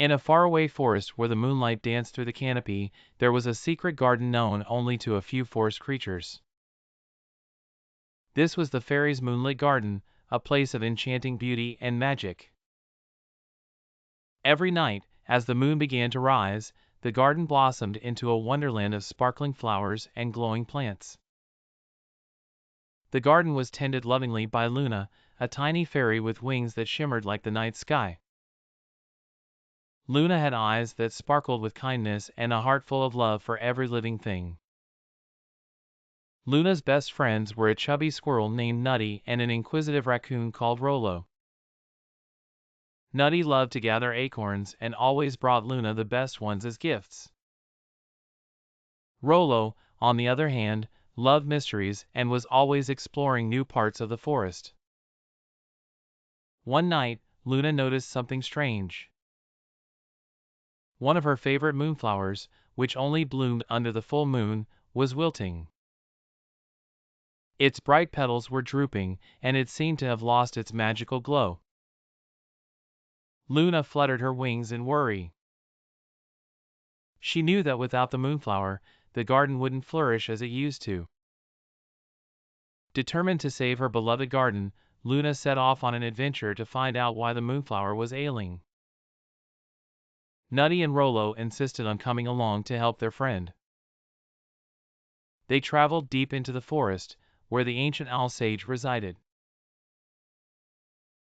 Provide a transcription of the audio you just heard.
In a faraway forest where the moonlight danced through the canopy, there was a secret garden known only to a few forest creatures. This was the fairies' moonlit garden, a place of enchanting beauty and magic. Every night, as the moon began to rise, the garden blossomed into a wonderland of sparkling flowers and glowing plants. The garden was tended lovingly by Luna, a tiny fairy with wings that shimmered like the night sky. Luna had eyes that sparkled with kindness and a heart full of love for every living thing. Luna's best friends were a chubby squirrel named Nutty and an inquisitive raccoon called Rolo. Nutty loved to gather acorns and always brought Luna the best ones as gifts. Rolo, on the other hand, loved mysteries and was always exploring new parts of the forest. One night, Luna noticed something strange. One of her favorite moonflowers, which only bloomed under the full moon, was wilting. Its bright petals were drooping, and it seemed to have lost its magical glow. Luna fluttered her wings in worry. She knew that without the moonflower, the garden wouldn't flourish as it used to. Determined to save her beloved garden, Luna set off on an adventure to find out why the moonflower was ailing. Nutty and Rolo insisted on coming along to help their friend. They traveled deep into the forest, where the ancient owl sage resided.